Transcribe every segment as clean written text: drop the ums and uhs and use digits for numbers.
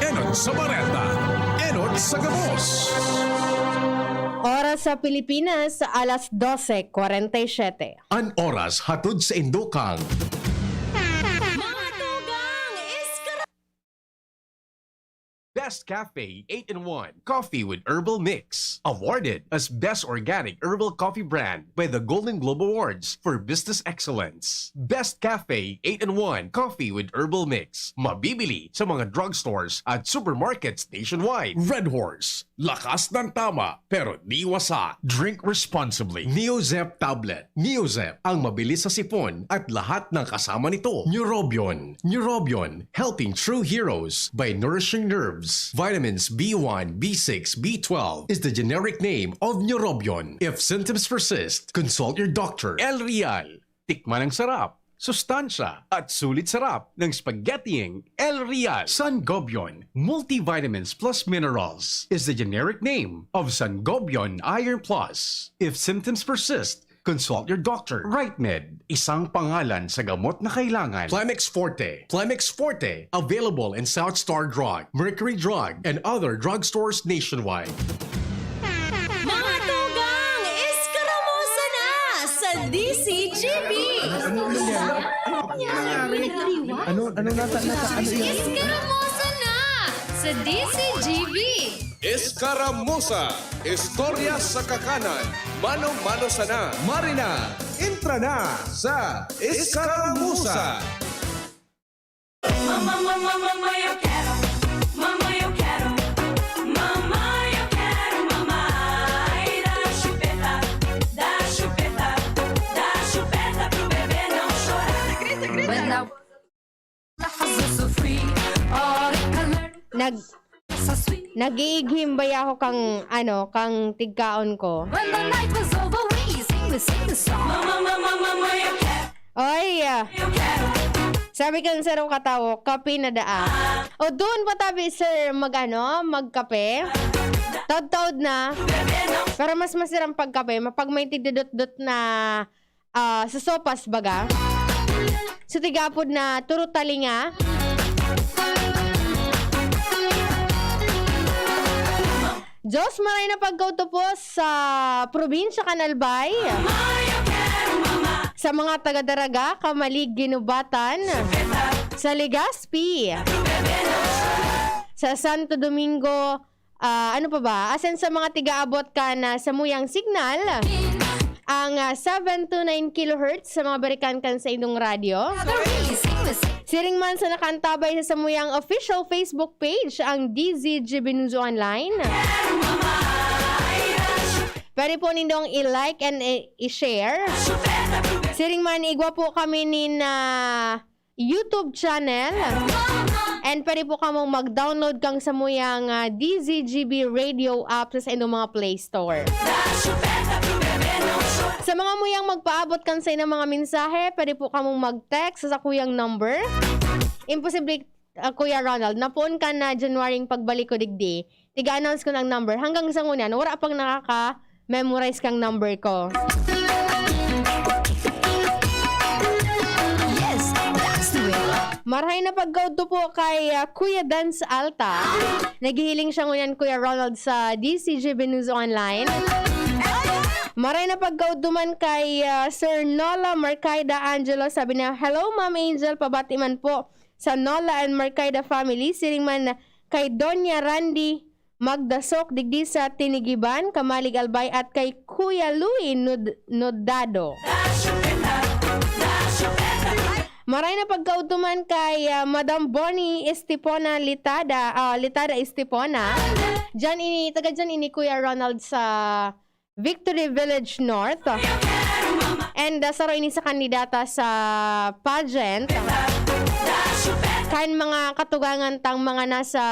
Enot sa Bareta, Enot sa Gamos. Oras sa Pilipinas, alas 12:47. An oras hatod sa Indokang. Best Cafe 8-in-1 Coffee with Herbal Mix. Awarded as Best Organic Herbal Coffee Brand by the Golden Globe Awards for Business Excellence. Best Cafe 8-in-1 Coffee with Herbal Mix. Mabibili sa mga drugstores at supermarkets nationwide. Red Horse. Lakas ng tama pero di wasa. Drink responsibly. Neozep Tablet. Neozep ang mabilis sa sipon at lahat ng kasama nito. Neurobion. Neurobion. Helping true heroes by nourishing nerves. Vitamins B1, B6, B12 is the generic name of Neurobion. If symptoms persist, consult your doctor. El Real. Tikman ang sarap, sustansya at sulit sarap ng spaghettiing El Real. Sangobion Multivitamins Plus Minerals is the generic name of Sangobion Iron Plus. If symptoms persist, consult your doctor. RightMed, isang pangalan sa gamot na kailangan. Plemex Forte. Plemex Forte, available in South Star Drug, Mercury Drug, and other drugstores nationwide. Mga tugang, iskaramusa na sa DCGB! Iskaramusa na sa DCGB! Escaramuza, istorya sa kakanan, mano-mano sana. Marina, entra na sa Escaramuza. Mama, mama, mama, yo quero. Mama, yo quero. Mama, yo quero. Mama, ai da chupeta. Da chupeta. Da chupeta pro bebê não chorar. Grita, grita. When I was so free, all the color so sweet. Nag-iighimbay ako kang tigkaon ko. When the night was over, we sing the song. Mama, mama, mama, yo quero. Oy, Yo quero. sabi ka sa rong katawo, kape na daa. O doon pa tabi, sir, magkape. Taud-taud na. Para mas masirang pagkape, mapag may tidudot-dot na sa sopas baga. So tigapod na turutali nga. Diyos, maray na pagkautupos sa probinsya Canalbay. Sa mga taga-Daraga, Kamalig, Ginubatan. Sa Legazpi. Sa Santo Domingo, asan sa mga tiga-abot ka na sa Muyang Signal. Ang 729 kHz sa mga barikan kan sa inyong radyo. Siring man sa nakantabay sa Samuyang official Facebook page, ang DZGB News Online. Pwede po nindong i-like and i-share. Siring man, igwa po kami ni YouTube channel. And pwede po kamong mag-download kang Samuyang DZGB radio app sa inyong mga Play Store. Sa mga muyang magpaabot kan sa inyong mga mensahe, pwede po kamong mag-text sa kuyang number. Imposible, Kuya Ronald, napoon ka na January pagbalik ko digdi. Tiga-announce ko ng number. Hanggang sa ngunan, wala pang nakaka-memorize kang number ko. Yes, that's the way. Marahay na pag-go po kay Kuya Dance Alta. Naghihiling siya ngunan, Kuya Ronald, sa DCGB News Online. Maray na pagkauduman kay Sir Nola Marcaida Angelo. Sabi niya, hello Ma'am Angel, pabati man po sa Nola and Marcaida family. Siring man kay Donya Randy Magdasok, digdi sa Tinigiban, Kamalig Albay, at kay Kuya Louie Nodado. Maray na pagkauduman kay Madam Bonnie Estipona Litada Estipona. Taga dyan ini Kuya Ronald sa Victory Village North. And saro ini sa kandidata sa pageant. Kain mga katugangan tang mga nasa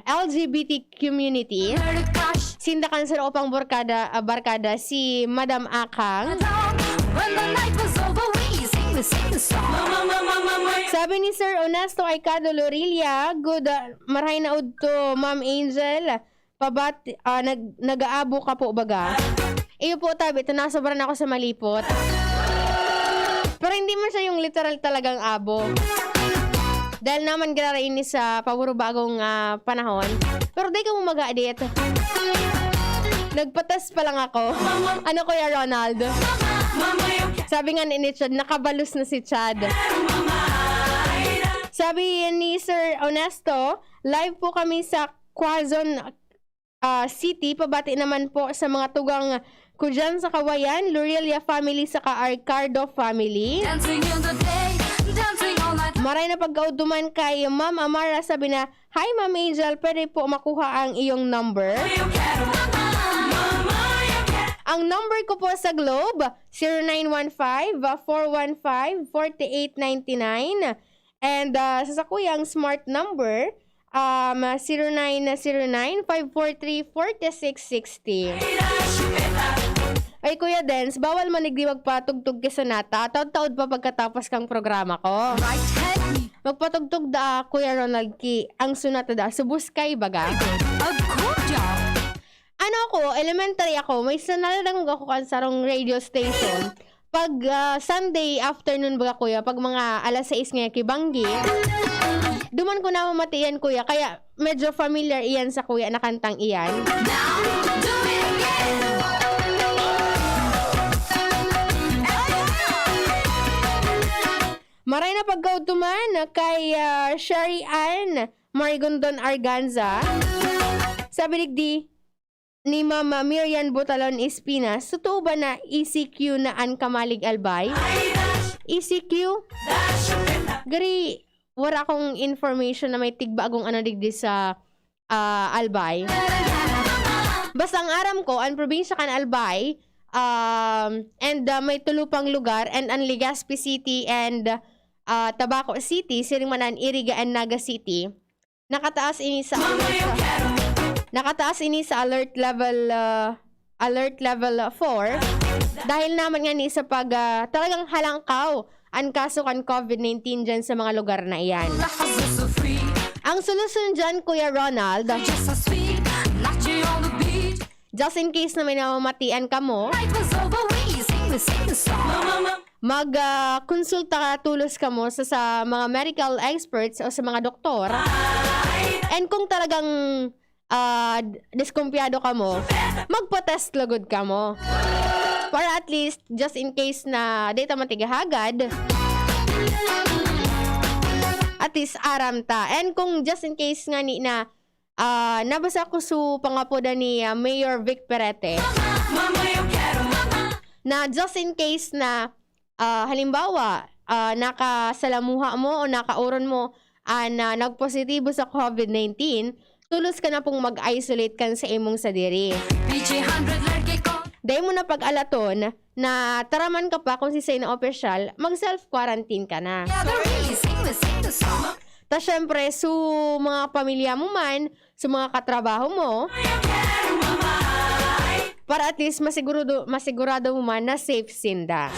LGBT community. Sindakan sa upang barkada si Madam Akang. Sabi ni Sir Onesto Aicado Lorilla, good marahay na udto Ma'am Angel. Nag-aabo ka po baga? Iyo po tabi, ito nasobran ako sa malipot. Pero hindi man siya yung literal talagang abo. Dahil naman ginara ini sa paburo bagong panahon. Pero di ka mo mag-edit. Nagpatas pa lang ako. Ano Kuya Ronald? Mama, yo Sabi nga ni Chad, nakabalus na si Chad. Sabi ni Sir Honesto, live po kami sa Quezon City. Pabati naman po sa mga tugang ko dyan sa Kawayan, Lorelia family, sa Arcardo family. dancing in the day, dancing all night. Maray na pagkauduman kay Ma'am Amara, sabi na, Hi Ma'am Angel, pwede po makuha ang iyong number. Yo quiero mama, yo quiero. Ang number ko po sa Globe, 0915-415-4899. And sa Kuyang smart number, 0909-543-4660. Ay Kuya Dens, bawal manigdi magpatugtog ka sa nata. Taod-taod pa pagkatapos kang programa ko. Right head, Magpatugtog da, Kuya Ronald Ki, ang sunata da, subuskay baga. a good job. Ano ako, elementary ako, may sanalalang ako kan sarong radio station. Pag Sunday afternoon baga kuya, pag mga alas 6 nga kibanggi, duman ko na mamatiyan kuya, kaya medyo familiar iyan sa kuya na kantang iyan. Now, do it again. Maray na pagkautuman kay Sherry Ann Marigondon Arganza. Sabi digdi ni Mama Miriam Butalon Espinas, totoo ba na ECQ na an kamalig albay? ECQ? Gari, wala akong information na may tigbagong ano digdi sa albay. Basta ang aram ko, ang probinsya kan albay, and may tulupang lugar, and ang Legazpi City and Tabaco City, siring manan Iriga and Naga City, nakataas ini sa alert level 4 dahil naman nga ni sa pag talagang halangkaw ang kaso kan COVID-19 dyan sa mga lugar na iyan. Life is so free, Ang solusyon dyan, Kuya Ronald, just so sweet. Latte on the beach. just in case na may namamatian ka mo, Night was over, we sing the song. mag-konsulta ka, tulos ka mo sa mga medical experts o sa mga doktor. And kung talagang diskumpiyado ka mo, magpa-test lagod ka mo. Para at least, just in case na data matigahagad, at least aram ta. And kung just in case nga ni na nabasa ko su pangapoda ni Mayor Vic Perete, na just in case na halimbawa nakasalamuha mo o nakauron mo na nagpositibo sa COVID-19, tulos ka na pong mag-isolate kan sa imong sadiri. PJ 100 ladke ko. Dahil mo na pag-alaton na taraman ka pa kung si say na opisyal, mag-self-quarantine ka na. Together we sing the song. Ta syempre, su mga pamilya mo man, su mga katrabaho mo, para at least masigurado mo man na safe sinda.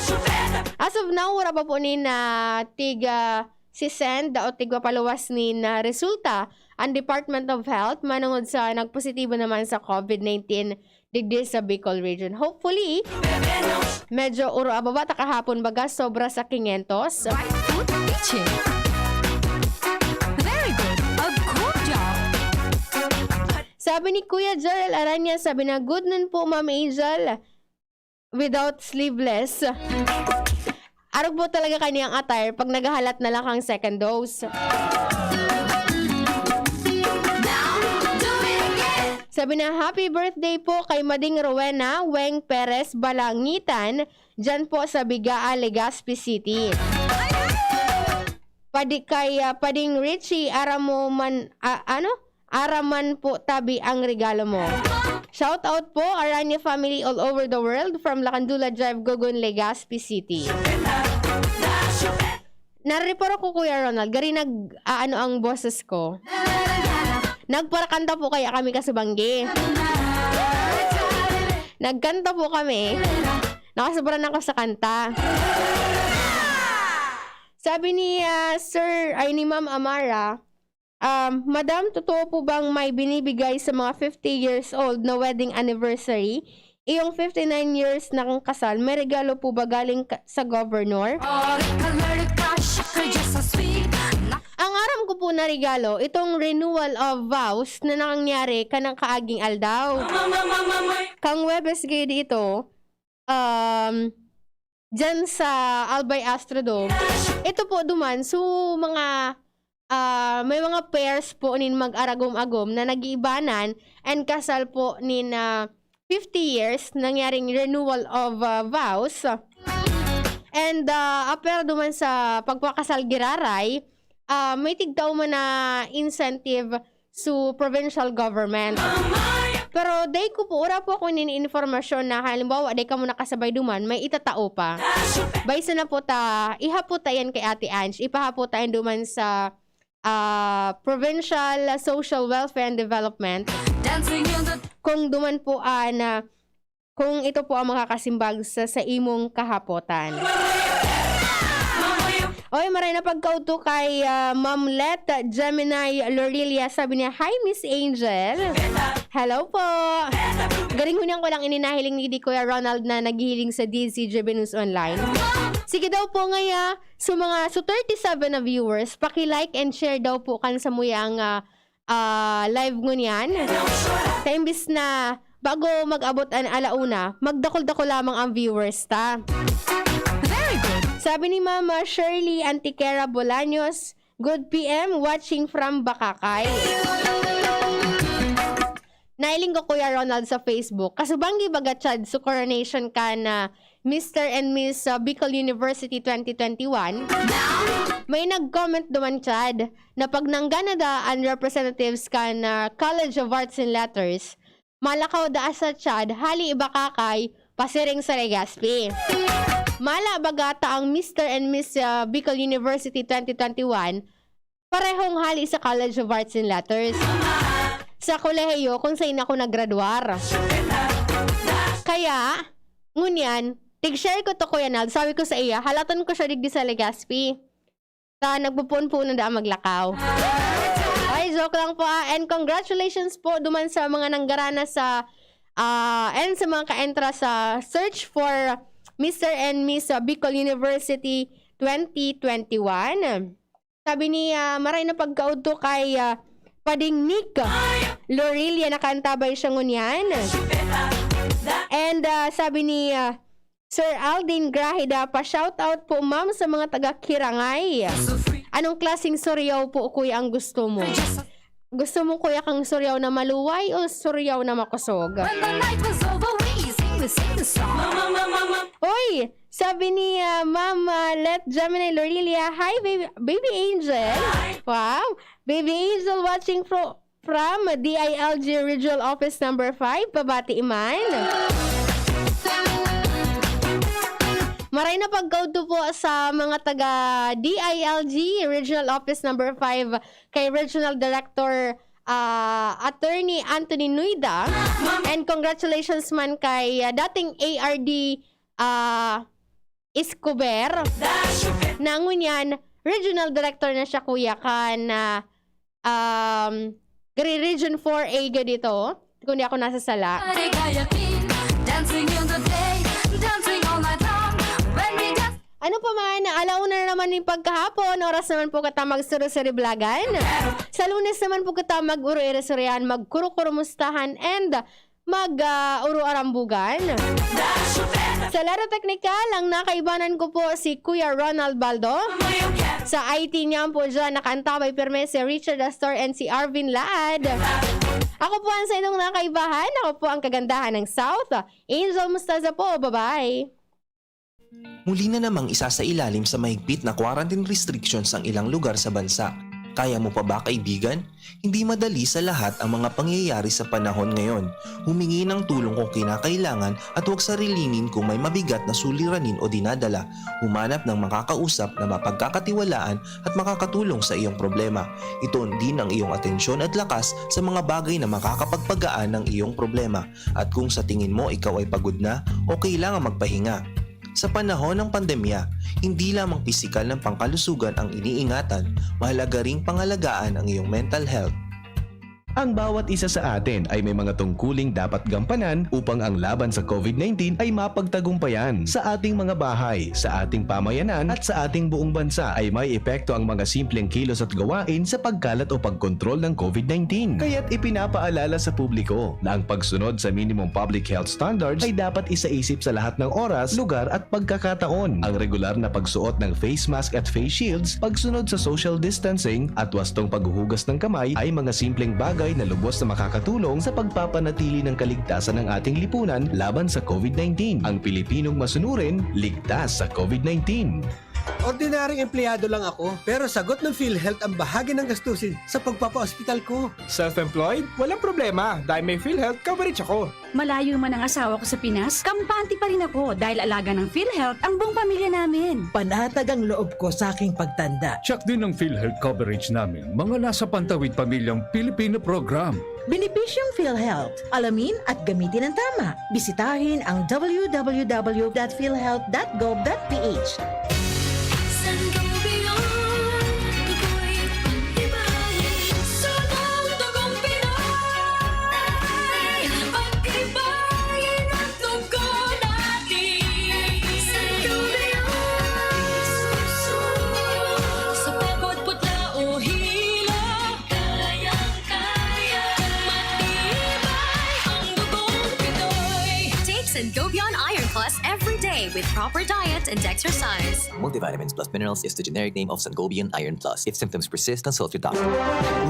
As of now, wala pa po ni na tiga si send o tiga paluwas ni na resulta ang Department of Health manungod sa nagpositibo naman sa COVID-19 digdi sa Bicol region. Hopefully, medyo uro ababa ta kahapon baga sobra sa 500. Right foot, PJ. Very good, a good job. Sabi ni Kuya Jarel Aranya, sabi na, good nun po, Ma'am Angel. Without sleeveless. Arog po talaga kaniyang attire pag naghahalat na lang ang second dose. Now, do it again. Sabi na, happy birthday po kay Mading Rowena Weng Perez Balangitan, dyan po sa Bigaa, Legazpi City. Pading Richie, araman po tabi ang regalo mo. Shout out po, Aranya family all over the world from Lacandula Drive, Gogon, Legazpi City. Nareport ko, Kuya Ronald, gari ang boses ko. Nagparakanta po kaya kami kasubanggi. Nagkanta po kami. Nakasobrahan ako sa kanta. Sabi ni ni Ma'am Amara, Madam, totoo po bang may binibigay sa mga 50 years old na wedding anniversary? Iyong 59 years na kang kasal, may regalo po ba galing sa governor? All the color, the crush, just so sweet. Ang aram ko po na regalo, itong renewal of vows na nangyari kanang kaaging aldaw. Kang Webes gay dito, dyan sa Albay Astrodome, ito po duman, so mga may mga pairs po nin mag-aragom-agom na nag-iibanan and kasal po nin 50 years nangyaring renewal of vows. And apero duman sa pagpakasal giraray, may tigdaw man na incentive sa provincial government. Pero day ko po, ura po ako informasyon na halimbawa, day ka mo nakasabay duman, may itatao pa. Baysa na po ta, ihaputa yan kay Ate Ange, ipahaputa yan duman sa Provincial Social Welfare and Development. Dancing in the Kung duman po kung ito po ang makakasimbag sa imong kahapotan. Oy, maray na pagkauto kay Ma'am Let Gemini Lorilia. Sabi niya, "Hi, Miss Angel." Hello po. Galing hunang ko lang ininahiling ni Kuya Ronald na naghihiling sa DCJB News Online. Sige daw po ngaya, so 37 na viewers, paki-like and share daw po kan sa muyang live ngunyan. Sa imbis na bago mag-abot ang alauna, magdakol-dakol lamang ang viewers ta. very good. Sabi ni Mama Shirley Antiquera Bolaños, good PM, watching from Bakakay. Nailing ko Kuya Ronald sa Facebook. Kasubanggi baga Chad sa coronation ka na Mr. and Miss Bicol University 2021. May nag-comment duman Chad na pag nangganada ang representatives ka na College of Arts and Letters, malakaw da sa Chad, hali Bakakay, pasiring sa Legazpi. Mala bagata ang Mr. and Miss Bicol University 2021, parehong hali sa College of Arts and Letters. Sa kolehiyo kung saan ako naggraduar. Kaya, ngunyan, tig-share ko to Kuya Nald. Sabi ko sa iya, halatan ko siya digdi sa Legazpi. Sa nagpupun-punan da maglakaw. Ay, joke lang po. And congratulations po duman sa mga nanggarana sa and sa mga ka-entra sa search for Mr. and Miss Bicol University 2021. Sabi ni maray na pagkauto kay Pading Nick Lorilia, nakantabay siya ngunyan. And sabi ni Sir Aldin Grahida, pa-shoutout po ma'am sa mga taga-Kirangay. Anong klaseng suryaw po kuya ang gusto mo? Gusto mo kuya kang suryaw na maluway o suryaw na makusog? When the night was over, we sing the song. Oy! Sabi ni Mama Let Gemini Lorilia, hi baby Angel. Wow! Baby Angel watching from DILG Regional Office number 5, Pabati Iman. Maray na pagkauto po sa mga taga DILG Regional Office number 5 kay Regional Director Attorney Anthony Nuida. And congratulations man kay dating ARD Escobar. Nangunyan, Regional Director na siya kuya kan Region 4A dito. Kung di ako nasasala. Dancing in the day, dancing all night long. When we dance, Ano pa man, alauna na naman yung pagkahapon, oras naman po kata magsuri-suri blagan. Sa Lunes naman po kata mag-uro-ire-surihan, magkuro-kurumustahan, and mag-uro-arambugan. Sa laro teknikal, ang nakaibanan ko po si Kuya Ronald Baldo. Sa IT niya po dyan, nakaantabay pirme si Richard Astor and si Arvin Laad. Ako po ang sa inyong nakaibahan, ako po ang kagandahan ng South. Angel Mustaza po, bye-bye. Muli na namang isa sa ilalim sa mahigpit na quarantine restrictions ang ilang lugar sa bansa. Kaya mo pa ba kaibigan? Hindi madali sa lahat ang mga pangyayari sa panahon ngayon. Humingi ng tulong kung kinakailangan at huwag sarilinin kung may mabigat na suliranin o dinadala. Humanap ng makakausap na mapagkakatiwalaan at makakatulong sa iyong problema. Itoon din ang iyong atensyon at lakas sa mga bagay na makakapagpagaan ng iyong problema. At kung sa tingin mo ikaw ay pagod na o kailangan magpahinga. Sa panahon ng pandemya, hindi lamang pisikal ng pangkalusugan ang iniingatan, mahalaga ring pangalagaan ang iyong mental health. Ang bawat isa sa atin ay may mga tungkuling dapat gampanan upang ang laban sa COVID-19 ay mapagtagumpayan. Sa ating mga bahay, sa ating pamayanan at sa ating buong bansa ay may epekto ang mga simpleng kilos at gawain sa pagkalat o pagkontrol ng COVID-19. Kaya't ipinapaalala sa publiko na ang pagsunod sa minimum public health standards ay dapat isaisip sa lahat ng oras, lugar at pagkakataon. Ang regular na pagsuot ng face mask at face shields, pagsunod sa social distancing at wastong paghuhugas ng kamay ay mga simpleng bagay na lubos na makakatulong sa pagpapanatili ng kaligtasan ng ating lipunan laban sa COVID-19. Ang Pilipinong masunurin, ligtas sa COVID-19. Ordinaryong empleyado lang ako, pero sagot ng PhilHealth ang bahagi ng gastusin sa pagpapa-hospital ko. Self-employed? Walang problema dahil may PhilHealth coverage ako. Malayo man ang asawa ko sa Pinas, kampante pa rin ako dahil alaga ng PhilHealth ang buong pamilya namin. Panatag ang loob ko sa aking pagtanda. Check din ang PhilHealth coverage namin, mga nasa pantawid pamilyang Pilipino program. Benepisyong PhilHealth. Alamin at gamitin ng tama. Bisitahin ang www.philhealth.gov.ph. Sangobion, tukoy pag-ibahin. Sunod dugong Pinoy, pag-ibahin ang tugo natin. Sangobion, sa pagod putla o hila, kayang-kaya, matibay ang dugong Pinoy. Take Sangobion Iron Plus every day with proper diet and exercise. Multivitamins plus minerals is the generic name of Sangobion Iron Plus. If symptoms persist, consult your doctor.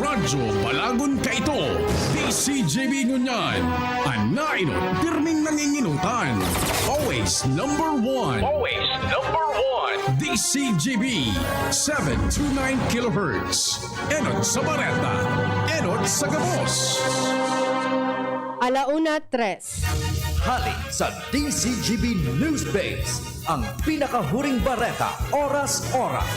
Radyo Balagon Kaito, DCJB Ngunyan, Anainot, Pirming Nanginginutan, always number one. Always number one. DCJB, 729 kHz. Enot sa Bareta, Enot sa Gabos. Alauna 3. Hali sa DCGB News Base, ang pinakahuring bareta, oras-oras.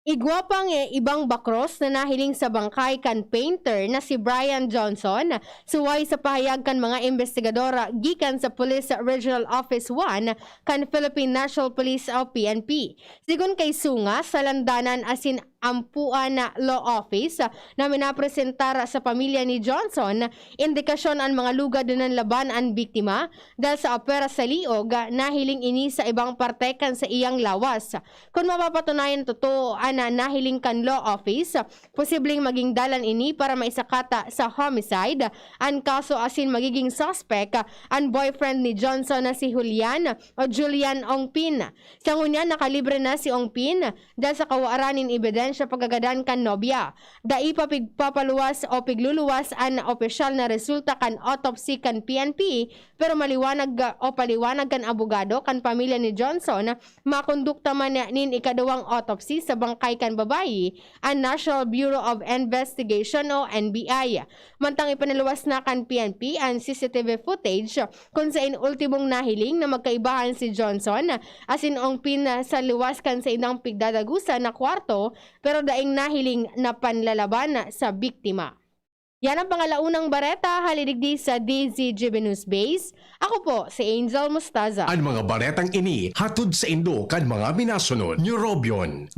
Igwapang ibang bakros na nahiling sa bangkay kan painter na si Brian Johnson, suway sa pahayag kan mga investigadora gikan sa Police Regional Office 1 kan Philippine National Police o PNP. Sigon kay Sunga sa landanan asin ampuan na law office na minapresentar sa pamilya ni Johnson, indikasyon ang mga lugad ng laban ang biktima dahil sa opera sa liog nahiling ini sa ibang parte kan sa iyang lawas. Kung mapapatunayan totoo na nahiling kan law office, posibleng maging dalan ini para maisakata sa homicide ang kaso asin magiging suspect ang boyfriend ni Johnson na si Julian Ongpin. Sa ngunya nakalibre na si Ongpin dahil sa kawaaranin ebidensya pagagadan kan nobya. Dai pa pigpapaluwas o pigluluwas ang opisyal na resulta kan autopsy kan PNP, pero maliwanag o paliwanag kan abogado kan pamilya ni Johnson makondukta man nin ikadawang autopsy sa bangkay kan babayi ang National Bureau of Investigation o NBI. Mantang ipaniluwas na kan PNP ang CCTV footage kung saan ultimong nahiling na magkaibahan si Johnson asin Ongpin sa liwas kan sa inang pigdadagusa na kwarto, pero daing nahiling na panlalaban sa biktima. Yan ang pangalaunang bareta, halidigdi sa DZGB News Base. Ako po, si Angel Mustaza. Ang mga baretang ini, hatod sa Indo kan mga minasunod, Neurobion,